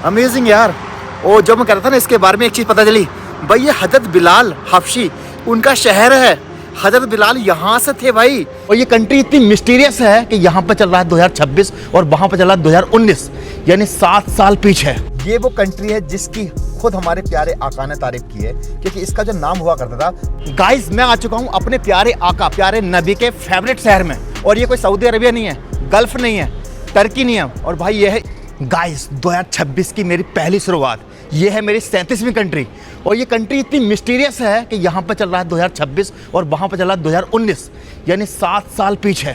Amazing यार। और जो मैं कह रहा था ना, इसके बारे में एक चीज़ पता चली भाई, ये हज़रत बिलाल हबशी उनका शहर है। हज़रत बिलाल यहाँ से थे भाई। और ये कंट्री इतनी मिस्टीरियस है कि यहाँ पर चल रहा है 2026 और वहाँ पर चल रहा है 2019, यानी 7 साल पीछे। ये वो कंट्री है जिसकी खुद हमारे प्यारे आका ने तारीफ की है, क्योंकि इसका जो नाम हुआ करता था। गाइस, मैं आ चुका हूँ अपने प्यारे आका, प्यारे नबी के फेवरेट शहर में। और ये कोई सऊदी अरबिया नहीं है, गल्फ नहीं है, टर्की नहीं है। और भाई ये है गाइस 2026 की मेरी पहली शुरुआत। ये है मेरी 37वीं कंट्री। और ये कंट्री इतनी मिस्टीरियस है कि यहाँ पर चल रहा है 2026 और वहाँ पर चल रहा है 2019, यानी 7 साल पीछे।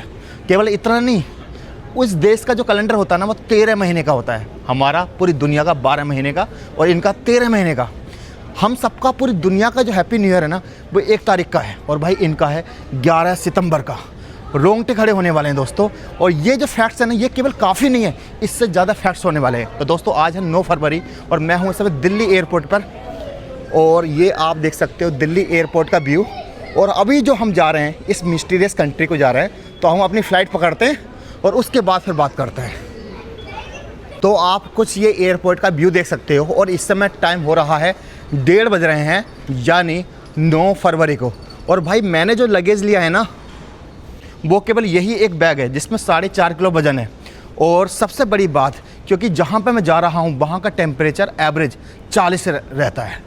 केवल इतना नहीं, उस देश का जो कैलेंडर होता है ना, वो 13 महीने का होता है। हमारा पूरी दुनिया का 12 महीने का और इनका 13 महीने का। हम सबका पूरी दुनिया का जो हैप्पी न्यू ईयर है ना, वो 1 तारीख का है और भाई इनका है 11 सितंबर का। रोंगटे खड़े होने वाले हैं दोस्तों। और ये जो फैक्ट्स हैं ना, ये केवल काफ़ी नहीं है, इससे ज़्यादा फैक्ट्स होने वाले हैं। तो दोस्तों आज है 9 फरवरी और मैं हूँ इस समय दिल्ली एयरपोर्ट पर। और ये आप देख सकते हो दिल्ली एयरपोर्ट का व्यू। और अभी जो हम जा रहे हैं इस मिस्टीरियस कंट्री को जा रहे हैं, तो हम अपनी फ़्लाइट पकड़ते हैं और उसके बाद फिर बात करते हैं। तो आप कुछ ये एयरपोर्ट का व्यू देख सकते हो। और इस समय टाइम हो रहा है 1:30 बज रहे हैं, यानी 9 फरवरी को। और भाई मैंने जो लगेज लिया है ना, वो केवल यही एक बैग है जिसमें 4.5 किलो वज़न है। और सबसे बड़ी बात, क्योंकि जहाँ पे मैं जा रहा हूँ वहाँ का टेम्परेचर एवरेज 40 रहता है,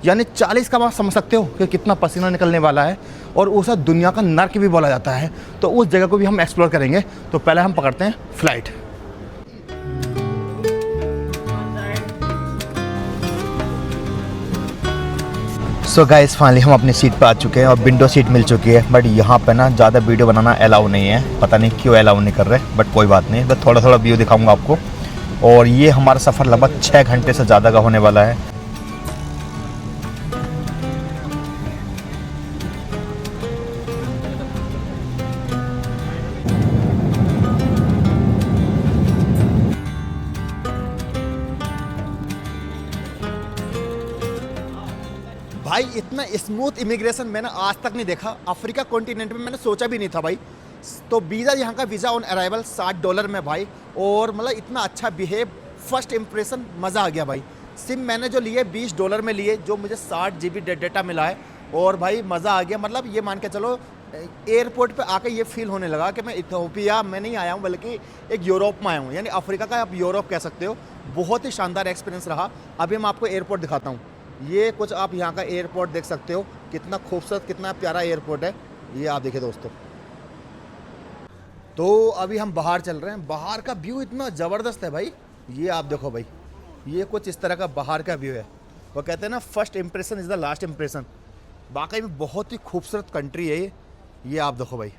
यानी 40 का आप समझ सकते हो कि कितना पसीना निकलने वाला है। और उसे दुनिया का नर्क भी बोला जाता है। तो उस जगह को भी हम एक्सप्लोर करेंगे। तो पहले हम पकड़ते हैं फ़्लाइट। सो गाइस, फाइनली हम अपनी सीट पर आ चुके हैं और विंडो सीट मिल चुकी है। बट यहाँ पे ना ज़्यादा वीडियो बनाना अलाउ नहीं है, पता नहीं क्यों अलाउ नहीं कर रहे, बट कोई बात नहीं, बस थोड़ा थोड़ा व्यू दिखाऊंगा आपको। और ये हमारा सफ़र लगभग 6 घंटे से ज़्यादा का होने वाला है। भाई इतना स्मूथ इमिग्रेशन मैंने आज तक नहीं देखा। अफ्रीका कॉन्टिनेंट में मैंने सोचा भी नहीं था भाई। तो वीज़ा, यहाँ का वीज़ा ऑन अराइवल $60 में भाई। और मतलब इतना अच्छा बिहेव, फर्स्ट इंप्रेशन मज़ा आ गया भाई। सिम मैंने जो लिए $20 में लिए, जो मुझे 60 GB डेटा मिला है। और भाई मज़ा आ गया। मतलब ये मान के चलो, एयरपोर्ट पे आके ये फील होने लगा कि मैं इथियोपिया में नहीं आया हूँ, बल्कि एक यूरोप में आया हूँ। यानी अफ्रीका का आप यूरोप कह सकते हो। बहुत ही शानदार एक्सपीरियंस रहा। अभी मैं आपको एयरपोर्ट दिखाता हूँ। ये कुछ आप यहाँ का एयरपोर्ट देख सकते हो, कितना खूबसूरत, कितना प्यारा एयरपोर्ट है। ये आप देखिए दोस्तों। तो अभी हम बाहर चल रहे हैं। बाहर का व्यू इतना ज़बरदस्त है भाई। ये आप देखो भाई, ये कुछ इस तरह का बाहर का व्यू है। वो कहते हैं ना, first impression is the last impression. वाकई में बहुत ही खूबसूरत कंट्री है ये आप देखो भाई।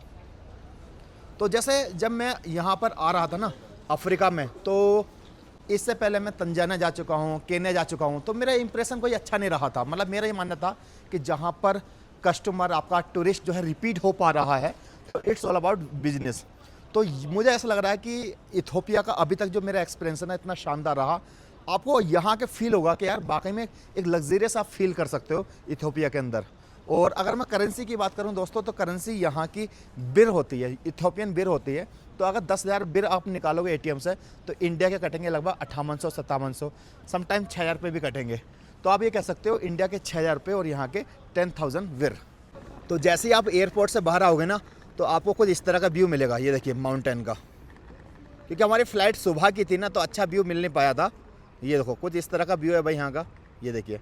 तो जैसे जब मैं यहाँ पर आ रहा था ना अफ्रीका में, तो इससे पहले मैं तंजानिया जा चुका हूँ, केन्या जा चुका हूँ। तो मेरा इंप्रेशन कोई अच्छा नहीं रहा था। मतलब मेरा ये मानना था कि जहाँ पर कस्टमर, आपका टूरिस्ट जो है रिपीट हो पा रहा है, तो इट्स ऑल अबाउट बिजनेस। तो मुझे ऐसा लग रहा है कि इथियोपिया का अभी तक जो मेरा एक्सपीरियंस है ना, इतना शानदार रहा। आपको यहाँ के फील होगा कि यार वाकई में एक लग्जरियस आप फील कर सकते हो इथियोपिया के अंदर। और अगर मैं करेंसी की बात करूं दोस्तों, तो करेंसी यहाँ की बिर होती है, इथियोपियन बिर होती है। तो अगर 10,000 बिर आप निकालोगे एटीएम से, तो इंडिया के कटेंगे लगभग 5800-5700, समटाइम 6,000 रुपये भी कटेंगे। तो आप ये कह सकते हो इंडिया के 6,000 रुपये और यहाँ के 10,000 बिर। तो जैसे ही आप एयरपोर्ट से बाहर आओगे ना, तो आपको कुछ इस तरह का व्यू मिलेगा। ये देखिए माउंटेन का, क्योंकि हमारी फ़्लाइट सुबह की थी ना, तो अच्छा व्यू मिल नहीं पाया था। ये देखो कुछ इस तरह का व्यू है भाई यहाँ का। ये देखिए।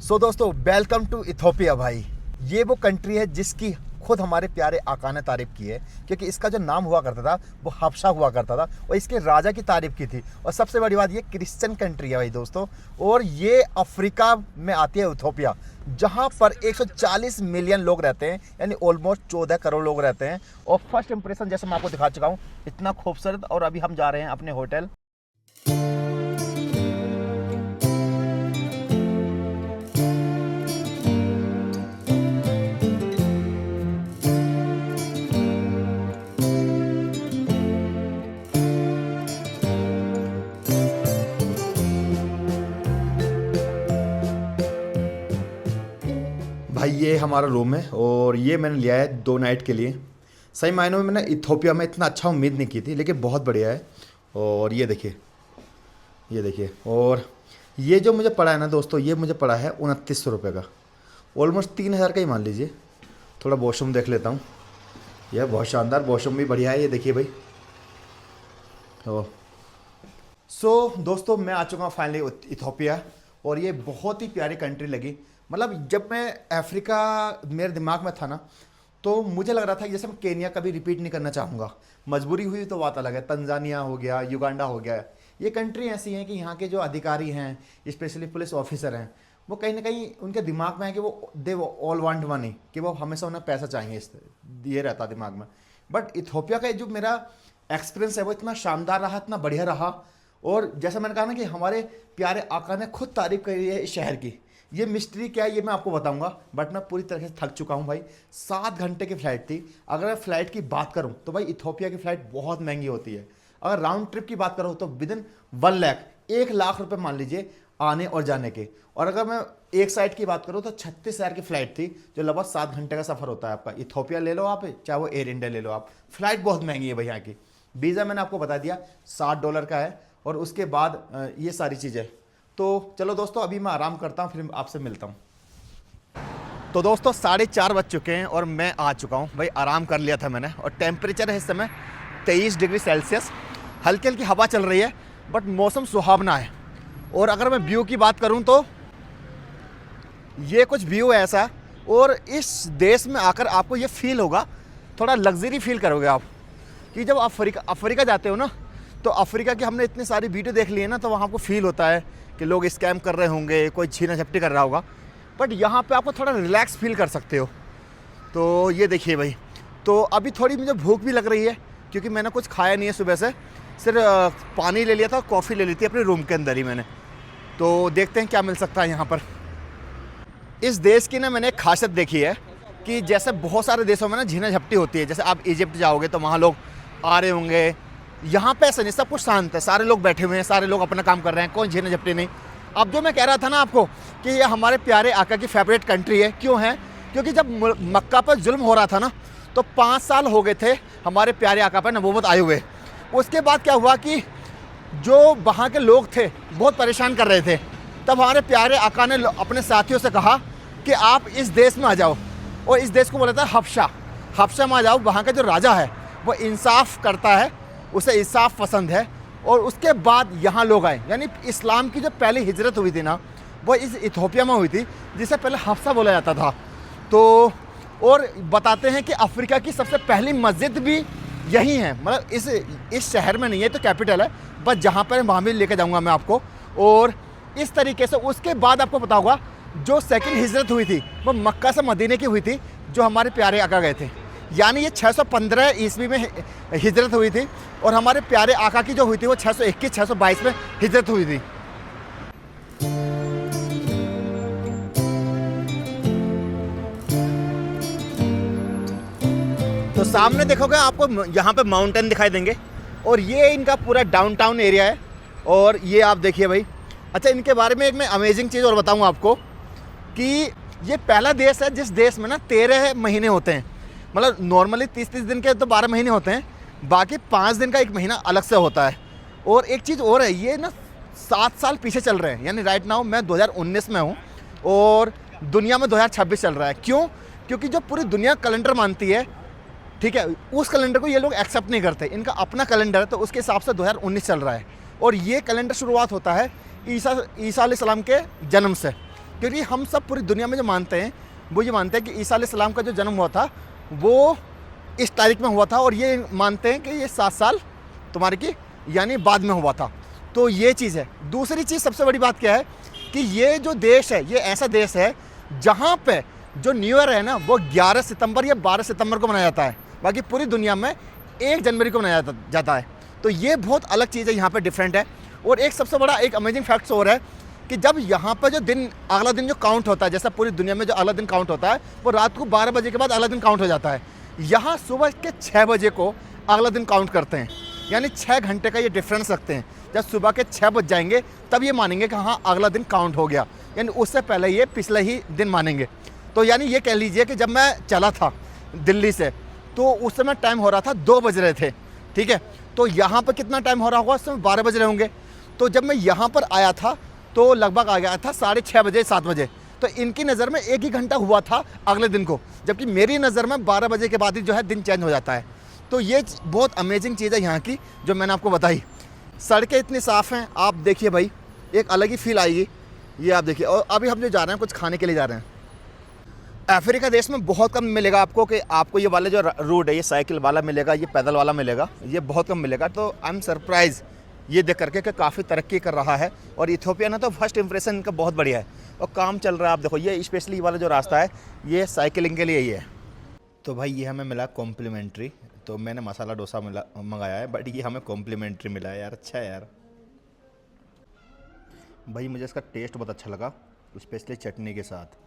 सो दोस्तों, वेलकम टू इथियोपिया भाई। ये वो कंट्री है जिसकी खुद हमारे प्यारे आका ने तारीफ की है, क्योंकि इसका जो नाम हुआ करता था वो हबशा हुआ करता था और इसके राजा की तारीफ की थी। और सबसे बड़ी बात, ये क्रिश्चियन कंट्री है भाई दोस्तों। और ये अफ्रीका में आती है इथियोपिया, जहाँ पर 140 मिलियन लोग रहते हैं, यानी ऑलमोस्ट 14 करोड़ लोग रहते हैं। और फर्स्ट इंप्रेशन जैसे मैं आपको दिखा चुका हूँ, इतना खूबसूरत। और अभी हम जा रहे हैं अपने होटल। भाई ये हमारा रूम है और ये मैंने लिया है 2 नाइट के लिए। सही मायनों में मैंने इथियोपिया में इतना अच्छा उम्मीद नहीं की थी, लेकिन बहुत बढ़िया है। और ये देखिए, ये देखिए। और ये जो मुझे पड़ा है ना दोस्तों, ये मुझे पड़ा है 2900 रुपये का, ऑलमोस्ट 3000 का ही मान लीजिए। थोड़ा वॉशरूम देख लेता हूँ। यह बहुत शानदार वॉशरूम भी बढ़िया है, ये देखिए भाई। सो दोस्तों मैं आ चुका हूँ फाइनली इथोपिया, और ये बहुत ही प्यारी कंट्री लगी। मतलब जब मैं अफ्रीका मेरे दिमाग में था ना, तो मुझे लग रहा था कि जैसे मैं केनिया कभी रिपीट नहीं करना चाहूँगा। मजबूरी हुई तो बात अलग है। तंजानिया हो गया, युगांडा हो गया, ये कंट्री ऐसी हैं कि यहाँ के जो अधिकारी हैं, स्पेशली पुलिस ऑफिसर हैं, वो कहीं ना कहीं उनके दिमाग में है कि वो ऑल वांट मनी, कि वो हमेशा उन्हें पैसा चाहिए, ये रहता दिमाग में। बट इथोपिया का जो मेरा एक्सपीरियंस है वो इतना शानदार रहा, इतना बढ़िया रहा। और जैसा मैंने कहा ना कि हमारे प्यारे आका ने खुद तारीफ करी है इस शहर की। ये मिस्ट्री क्या है ये मैं आपको बताऊंगा, बट मैं पूरी तरह से थक चुका हूँ भाई। 7 घंटे की फ़्लाइट थी। अगर मैं फ़्लाइट की बात करूँ तो भाई इथोपिया की फ़्लाइट बहुत महंगी होती है। अगर राउंड ट्रिप की बात करूँ तो विदिन 1 लाख रुपये मान लीजिए आने और जाने के। और अगर मैं एक साइड की बात करूँ तो 36,000 की फ़्लाइट थी, जो लगभग 7 घंटे का सफ़र होता है आपका। इथोपिया ले लो आप, चाहे वो एयर इंडिया ले लो आप, फ़्लाइट बहुत महंगी है भाई यहाँ की। वीज़ा मैंने आपको बता दिया $60 का है, और उसके बाद ये सारी चीज़ें। तो चलो दोस्तों अभी मैं आराम करता हूँ, फिर आपसे मिलता हूँ। तो दोस्तों 4:30 बज चुके हैं और मैं आ चुका हूँ भाई। आराम कर लिया था मैंने, और टेम्परेचर है इस समय 23 डिग्री सेल्सियस। हल्की हल्की हवा चल रही है, बट मौसम सुहावना है। और अगर मैं व्यू की बात करूँ तो ये कुछ व्यू है ऐसा, और इस देश में आकर आपको ये फील होगा, थोड़ा लग्जरी फील करोगे आप, कि जब अफ्रीका जाते हो ना, तो अफ्रीका की हमने इतनी सारी वीडियो देख ली है ना, तो वहाँ आपको फील होता है कि लोग स्कैम कर रहे होंगे, कोई छीना झपटी कर रहा होगा। बट यहाँ पे आपको थोड़ा रिलैक्स फील कर सकते हो। तो ये देखिए भाई। तो अभी थोड़ी मुझे भूख भी लग रही है, क्योंकि मैंने कुछ खाया नहीं है सुबह से, सिर्फ पानी ले लिया था, कॉफ़ी ले ली थी अपने रूम के अंदर ही मैंने। तो देखते हैं क्या मिल सकता है यहाँ पर। इस देश की ना मैंने एक खासियत देखी है कि जैसे बहुत सारे देशों में ना झीना झपटी होती है। जैसे आप इजिप्ट जाओगे तो वहाँ लोग आ रहे होंगे, यहाँ पे ऐसा नहीं, सब कुछ शांत है, सारे लोग बैठे हुए हैं, सारे लोग अपना काम कर रहे हैं, कोई झीना झपटी नहीं। अब जो मैं कह रहा था ना आपको कि ये हमारे प्यारे आका की फेवरेट कंट्री है, क्यों है? क्योंकि जब मक्का पर जुल्म हो रहा था ना, तो 5 साल हो गए थे हमारे प्यारे आका पर नबूवत आए हुए। उसके बाद क्या हुआ कि जो वहाँ के लोग थे बहुत परेशान कर रहे थे। तब हमारे प्यारे आका ने अपने साथियों से कहा कि आप इस देश में आ जाओ, और इस देश को बोला था हबशा में आ जाओ। वहाँ का जो राजा है वो इंसाफ करता है, उसे इंसाफ पसंद है। और उसके बाद यहाँ लोग आए, यानी इस्लाम की जो पहली हिजरत हुई थी ना, वो इस इथोपिया में हुई थी, जिसे पहले हफ्सा बोला जाता था। तो और बताते हैं कि अफ्रीका की सबसे पहली मस्जिद भी यही है, मतलब इस शहर में नहीं है, तो कैपिटल है, बस जहाँ पर वहाँ भी लेके जाऊँगा मैं आपको। और इस तरीके से उसके बाद आपको पता होगा जो सेकंड हिजरत हुई थी वो मक्का से मदीने की हुई थी, जो हमारे प्यारे आका गए थे। यानी ये 615 ईस्वी में हिजरत हुई थी, और हमारे प्यारे आका की जो हुई थी वो 621-622 में हिजरत हुई थी। तो सामने देखोगे आपको यहाँ पे माउंटेन दिखाई देंगे, और ये इनका पूरा डाउनटाउन एरिया है। और ये आप देखिए भाई। अच्छा, इनके बारे में एक मैं अमेजिंग चीज़ और बताऊँ आपको कि ये पहला देश है जिस देश में ना 13 महीने होते हैं। मतलब नॉर्मली 30-30 दिन के तो 12 महीने होते हैं, बाकी 5 दिन का एक महीना अलग से होता है। और एक चीज़ और है, ये ना 7 साल पीछे चल रहे हैं। यानी राइट नाउ मैं 2019 में हूँ और दुनिया में 2026 चल रहा है। क्यों? क्योंकि जो पूरी दुनिया कैलेंडर मानती है, ठीक है, उस कैलेंडर को ये लोग एक्सेप्ट नहीं करते। इनका अपना कैलेंडर है, तो उसके हिसाब से 2019 चल रहा है। और ये कैलेंडर शुरुआत होता है ईसा अलैहिस्सलाम के जन्म से। क्योंकि हम सब पूरी दुनिया में जो मानते हैं वो ये मानते हैं कि ईसा अलैहिस्सलाम का जो जन्म हुआ था वो इस तारीख में हुआ था, और ये मानते हैं कि ये 7 साल तुम्हारे की यानी बाद में हुआ था। तो ये चीज़ है। दूसरी चीज़ सबसे बड़ी बात क्या है कि ये जो देश है, ये ऐसा देश है जहाँ पे जो न्यू ईयर है ना वो 11 सितंबर या 12 सितंबर को मनाया जाता है। बाकी पूरी दुनिया में 1 जनवरी को मनाया जाता है। तो ये बहुत अलग चीज़ है, यहाँ पे डिफरेंट है। और एक सबसे बड़ा एक अमेजिंग फैक्ट्स और है कि जब यहाँ पर जो दिन अगला दिन जो काउंट होता है, जैसा पूरी दुनिया में जो अगला दिन काउंट होता है वो रात को 12 बजे के बाद अगला दिन काउंट हो जाता है। यहाँ सुबह के 6 बजे को अगला दिन काउंट करते हैं। यानी 6 घंटे का ये डिफरेंस रखते हैं। जब सुबह के 6 बज जाएंगे तब ये मानेंगे कि हाँ अगला दिन काउंट हो गया, यानी उससे पहले ये पिछले ही दिन मानेंगे। तो यानी ये कह लीजिए कि जब मैं चला था दिल्ली से तो उस समय टाइम हो रहा था 2 बज रहे थे, ठीक है। तो यहाँ पर कितना टाइम हो रहा होगा? उस समय 12 बज रहे होंगे। तो जब मैं यहाँ पर आया था तो लगभग आ गया था 6:30 बजे 7 बजे। तो इनकी नज़र में 1 ही घंटा हुआ था अगले दिन को, जबकि मेरी नज़र में 12 बजे के बाद ही जो है दिन चेंज हो जाता है। तो ये बहुत अमेजिंग चीज़ है यहाँ की जो मैंने आपको बताई। सड़कें इतनी साफ़ हैं, आप देखिए भाई, एक अलग ही फील आएगी। ये आप देखिए। और अभी हम जो जा रहे हैं कुछ खाने के लिए जा रहे हैं। अफ्रीका देश में बहुत कम मिलेगा आपको कि आपको ये वाले जो रूट है, ये साइकिल वाला मिलेगा, ये पैदल वाला मिलेगा, ये बहुत कम मिलेगा। तो आई एम सरप्राइज़ ये देख करके कि काफ़ी तरक्की कर रहा है। और इथियोपिया ना तो फर्स्ट इंप्रेशन इनका बहुत बढ़िया है और काम चल रहा है। आप देखो ये स्पेशली वाला जो रास्ता है ये साइकिलिंग के लिए ही है। तो भाई ये हमें मिला कॉम्प्लीमेंट्री। तो मैंने मसाला डोसा मंगाया है, बट ये हमें कॉम्प्लीमेंट्री मिला है यार। अच्छा है यार भाई, मुझे इसका टेस्ट बहुत अच्छा लगा, स्पेशली चटनी के साथ।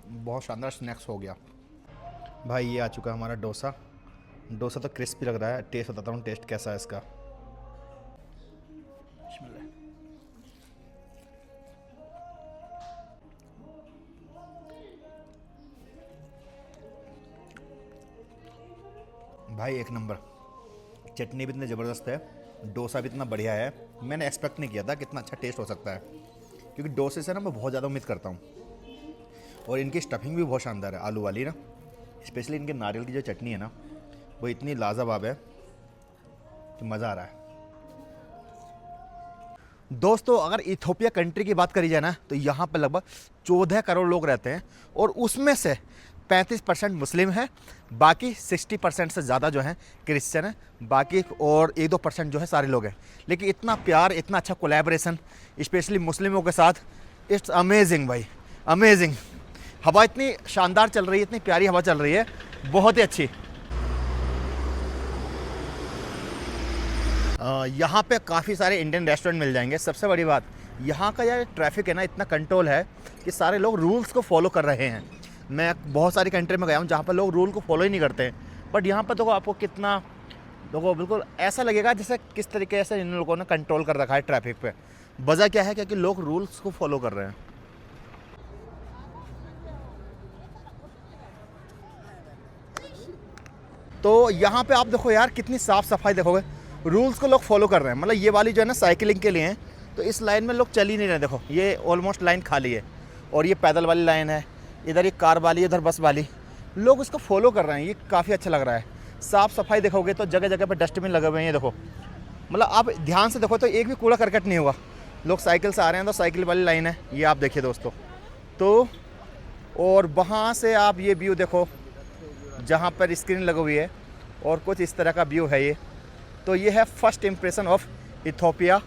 बहुत शानदार स्नैक्स हो गया भाई। ये आ चुका है हमारा डोसा। डोसा तो क्रिस्पी लग रहा है। टेस्ट बताता हूँ टेस्ट कैसा है इसका। भाई एक नंबर। चटनी भी इतनी ज़बरदस्त है, डोसा भी इतना बढ़िया है। मैंने एक्सपेक्ट नहीं किया था कि इतना अच्छा टेस्ट हो सकता है, क्योंकि डोसे से ना मैं बहुत ज़्यादा उम्मीद करता हूँ। और इनकी स्टफिंग भी बहुत शानदार है, आलू वाली ना, स्पेशली इनके नारियल की जो चटनी है ना वो इतनी लाजवाब है कि मज़ा आ रहा है। दोस्तों अगर इथियोपिया कंट्री की बात करी जाए ना तो यहाँ पर लगभग 14 करोड़ लोग रहते हैं और उसमें से 35% मुस्लिम है, बाकी 60% से ज़्यादा जो है क्रिश्चियन है, बाकी और 1-2% जो है सारे लोग हैं। लेकिन इतना प्यार, इतना अच्छा कोलैबोरेशन स्पेशली मुस्लिमों के साथ, इट्स अमेजिंग भाई, अमेजिंग। हवा इतनी शानदार चल रही है, इतनी प्यारी हवा चल रही है, बहुत ही अच्छी। यहाँ पे काफ़ी सारे इंडियन रेस्टोरेंट मिल जाएंगे। सबसे बड़ी बात यहाँ का यार ट्रैफिक है ना, इतना कंट्रोल है कि सारे लोग रूल्स को फॉलो कर रहे हैं। मैं बहुत सारी कंट्री में गया हूँ जहाँ पर लोग रूल को फॉलो ही नहीं करते हैं, बट यहाँ पर तो आपको कितना देखो बिल्कुल ऐसा लगेगा जैसे किस तरीके से इन लोगों ने कंट्रोल कर रखा है ट्रैफिक पे। वजह क्या है, क्योंकि लोग रूल्स को फॉलो कर रहे हैं। तो यहाँ पे आप देखो यार कितनी साफ़ सफाई देखोगे, रूल्स को लोग फॉलो कर रहे हैं। मतलब ये वाली जो है ना साइकिलिंग के लिए है, तो इस लाइन में लोग चल ही नहीं रहे। देखो ये ऑलमोस्ट लाइन खाली है और ये पैदल वाली लाइन है, इधर ये कार वाली, इधर बस वाली, लोग उसको फॉलो कर रहे हैं। ये काफ़ी अच्छा लग रहा है। साफ़ सफाई देखोगे तो जगह जगह पे डस्टबिन लगे हुए हैं। ये देखो, मतलब आप ध्यान से देखो तो एक भी कूड़ा करकट नहीं होगा। लोग साइकिल से आ रहे हैं तो साइकिल वाली लाइन है, ये आप देखिए दोस्तों। तो और वहाँ से आप ये व्यू देखो जहाँ पर स्क्रीन लगी हुई है, और कुछ इस तरह का व्यू है ये। तो ये है फर्स्ट इम्प्रेशन ऑफ इथियोपिया।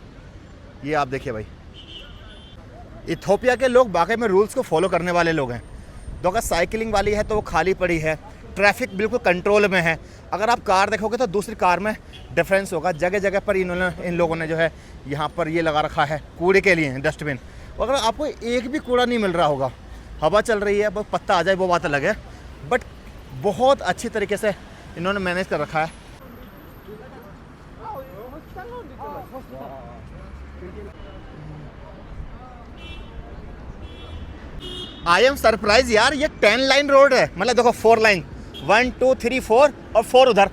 ये आप देखिए भाई, इथियोपिया के लोग वाकई में रूल्स को फॉलो करने वाले लोग हैं। तो अगर साइकिलिंग वाली है तो वो खाली पड़ी है, ट्रैफिक बिल्कुल कंट्रोल में है। अगर आप कार देखोगे तो दूसरी कार में डिफरेंस होगा। जगह जगह पर इन लोगों ने जो है यहाँ पर ये लगा रखा है कूड़े के लिए डस्टबिन। अगर आपको एक भी कूड़ा नहीं मिल रहा होगा, हवा चल रही है, बस पत्ता आ जाए वो बात अलग है, बट बहुत अच्छी तरीके से इन्होंने मैनेज कर रखा है। आई एम सरप्राइज यार, ये 10 लाइन रोड है। मतलब देखो 4 लाइन, 1 2 3 4 और 4 उधर,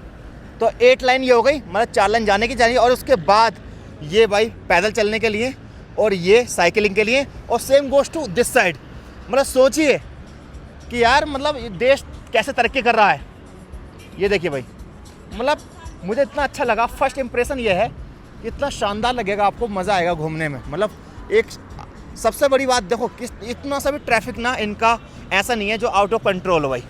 तो 8 लाइन ये हो गई। मतलब 4 लाइन जाने की चाहिए, और उसके बाद ये भाई पैदल चलने के लिए और ये साइकिलिंग के लिए, और same goes to this side. मतलब सोचिए कि यार मतलब ये देश कैसे तरक्की कर रहा है। ये देखिए भाई, मतलब मुझे इतना अच्छा लगा। फर्स्ट इंप्रेशन ये है, इतना शानदार लगेगा आपको, मज़ा आएगा घूमने में। मतलब एक सबसे बड़ी बात देखो किस इतना सा भी ट्रैफिक ना इनका ऐसा नहीं है जो आउट ऑफ कंट्रोल हो भाई।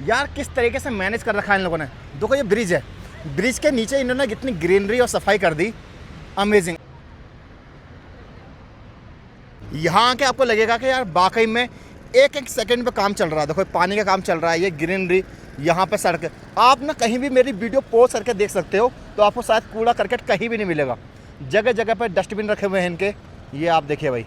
यार किस तरीके से मैनेज कर रखा है इन लोगों ने। देखो ये ब्रिज है, ब्रिज के नीचे इन्होंने कितनी ग्रीनरी और सफाई कर दी, अमेजिंग। यहाँ आके आपको लगेगा कि यार वाकई में एक एक सेकंड पे काम चल रहा है। देखो पानी का काम चल रहा है, ये ग्रीनरी, यहाँ पे सड़क। आप ना कहीं भी मेरी वीडियो पॉज करके देख सकते हो, तो आपको शायद कूड़ा करकट कहीं भी नहीं मिलेगा। जगह जगह पर डस्टबिन रखे हुए हैं इनके, ये आप देखिए भाई।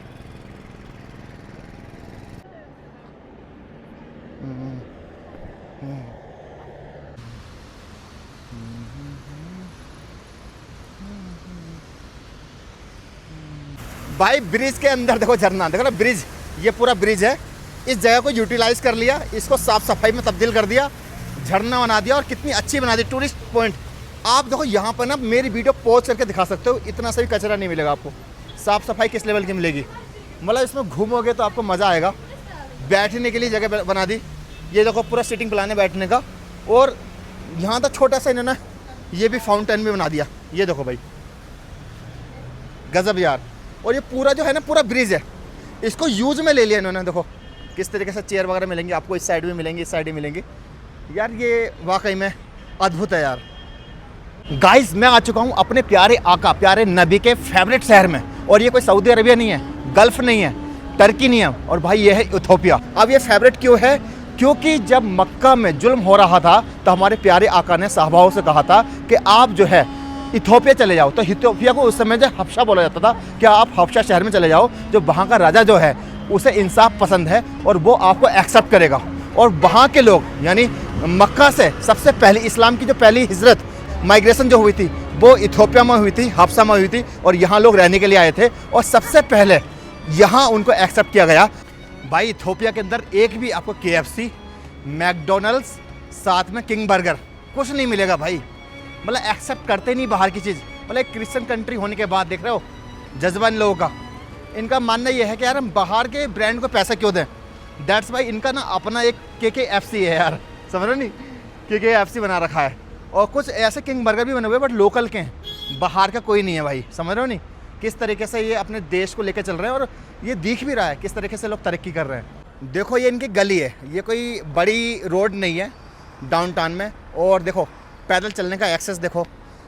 भाई ब्रिज के अंदर देखो झरना, देखो ना ब्रिज, ये पूरा ब्रिज है, इस जगह को यूटिलाइज कर लिया, इसको साफ सफाई में तब्दील कर दिया, झरना बना दिया और कितनी अच्छी बना दी टूरिस्ट पॉइंट। आप देखो यहाँ पर ना मेरी वीडियो पॉज करके दिखा सकते हो, इतना सा भी कचरा नहीं मिलेगा आपको। साफ़ सफाई किस लेवल की मिलेगी, मतलब इसमें घूमोगे तो आपको मज़ा आएगा। बैठने के लिए जगह बना दी, ये देखो पूरा सिटिंग प्लान है बैठने का। और यहाँ तक छोटा सा इन्होंने ये भी फाउंटेन भी बना दिया, ये देखो भाई गजब यार। और ये पूरा जो है ना पूरा ब्रिज है, इसको यूज़ में ले लिया इन्होंने। देखो किस तरीके से चेयर वगैरह मिलेंगे आपको, इस साइड भी मिलेंगे, इस साइड भी मिलेंगे यार। ये वाकई में अद्भुत है यार। गाइस मैं आ चुका हूँ अपने प्यारे आका प्यारे नबी के फेवरेट शहर में। और ये कोई सऊदी अरबिया नहीं है, गल्फ़ नहीं है, टर्की नहीं है, और भाई ये है इथोपिया। अब ये फेवरेट क्यों है? क्योंकि जब मक्का में जुल्म हो रहा था तो हमारे प्यारे आका ने सहाबाओं से कहा था कि आप जो है इथोपिया चले जाओ। तो इथोपिया को उस समय जो हफ्शा बोला जाता था कि आप हफ्शा शहर में चले जाओ, जो वहाँ का राजा जो है उसे इंसाफ पसंद है और वो आपको एक्सेप्ट करेगा। और वहाँ के लोग यानी मक्का से सबसे पहले इस्लाम की जो पहली हिजरत माइग्रेशन जो हुई थी वो इथोपिया में हुई थी, हफ्सा में हुई थी, और यहाँ लोग रहने के लिए आए थे और सबसे पहले यहाँ उनको एक्सेप्ट किया गया। भाई इथोपिया के अंदर एक भी आपको KFC, मैकडोनल्ड्स, साथ में किंग बर्गर कुछ नहीं मिलेगा भाई। मतलब एक्सेप्ट करते नहीं बाहर की चीज़। मतलब एक क्रिश्चियन कंट्री होने के बाद देख रहे हो जज्बा इन लोगों का। इनका मानना ये है कि यार हम बाहर के ब्रांड को पैसा क्यों दें। दैट्स वाई इनका ना अपना एक KKFC है यार, समझ रहे नहीं, KKFC बना रखा है। और कुछ ऐसे किंग बर्गर भी बने हुए बट लोकल के हैं, बाहर का कोई नहीं है भाई। समझ रहे हो नहीं किस तरीके से ये अपने देश को लेकर चल रहे हैं, और ये दिख भी रहा है किस तरीके से लोग तरक्की कर रहे हैं। देखो ये इनकी गली है, ये कोई बड़ी रोड नहीं है डाउनटाउन में। और देखो पैदल चलने का एक्सेस देखो,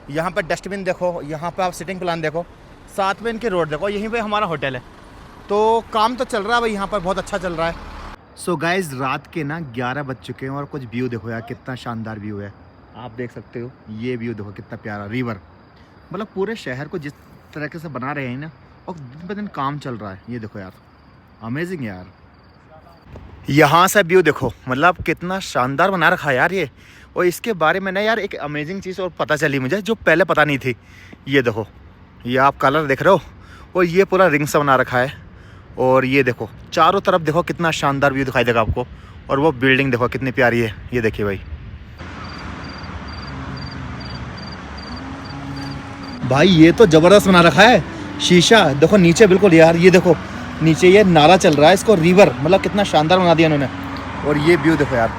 यहाँ पर डस्टबिन देखो, यहाँ पर आप सिटिंग प्लान देखो, साथ में इनकी रोड देखो, यहीं पे हमारा होटल है। तो काम तो चल रहा है भाई, यहाँ पर बहुत अच्छा चल रहा है। सो गाइज रात के ना 11 बज चुके हैं और कुछ व्यू देखो यार, कितना शानदार व्यू है। आप देख सकते हो ये व्यू देखो कितना प्यारा, रिवर। मतलब पूरे शहर को जिस तरीके से बना रहे हैं ना, और दिन ब दिन काम चल रहा है। ये देखो यार अमेजिंग यार, यहाँ से व्यू देखो, मतलब कितना शानदार बना रखा है यार ये। और इसके बारे में ना यार एक अमेजिंग चीज़ और पता चली मुझे जो पहले पता नहीं थी। ये देखो, ये आप कलर देख रहे हो, और ये पूरा रिंग से बना रखा है। और ये देखो चारों तरफ देखो कितना शानदार व्यू दिखाई देगा आपको। और वो बिल्डिंग देखो कितनी प्यारी है, ये देखिए भाई। भाई ये तो ज़बरदस्त बना रखा है, शीशा देखो नीचे बिल्कुल यार। ये देखो नीचे ये नाला चल रहा है, इसको रिवर, मतलब कितना शानदार बना दिया उन्होंने। और ये व्यू देखो यार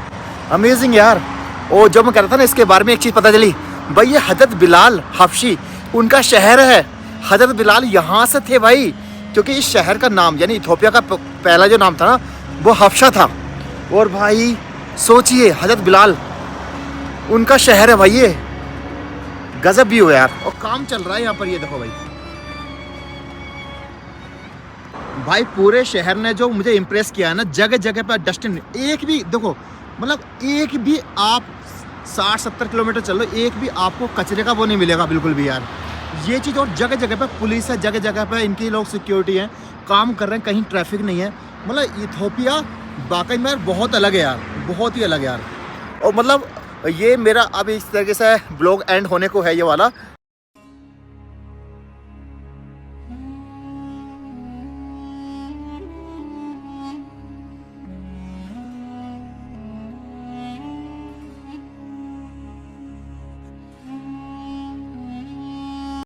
अमेजिंग यार। और जब मैं कह रहा था ना इसके बारे में एक चीज़ पता चली, भाई ये हज़रत बिलाल हबशी उनका शहर है। हज़रत बिलाल यहाँ से थे भाई, क्योंकि इस शहर का नाम यानी इथोपिया का पहला जो नाम था ना वो हबशा था। और भाई सोचिए हज़रत बिलाल उनका शहर है भाई, ये गजब भी हो यार। और काम चल रहा है यहाँ पर, ये देखो भाई। भाई पूरे शहर ने जो मुझे इम्प्रेस किया है ना, जगह जगह पर डस्टबिन, एक भी देखो, मतलब एक भी आप 60-70 किलोमीटर चलो, एक भी आपको कचरे का वो नहीं मिलेगा बिल्कुल भी यार। ये चीज़, और जगह जगह पे पुलिस है, जगह जगह पे इनकी लोग सिक्योरिटी हैं, काम कर रहे हैं, कहीं ट्रैफिक नहीं है। मतलब इथोपिया वाकई में बहुत अलग है यार, बहुत ही अलग है यार। और मतलब ये मेरा अब इस तरीके से ब्लॉग एंड होने को है ये वाला।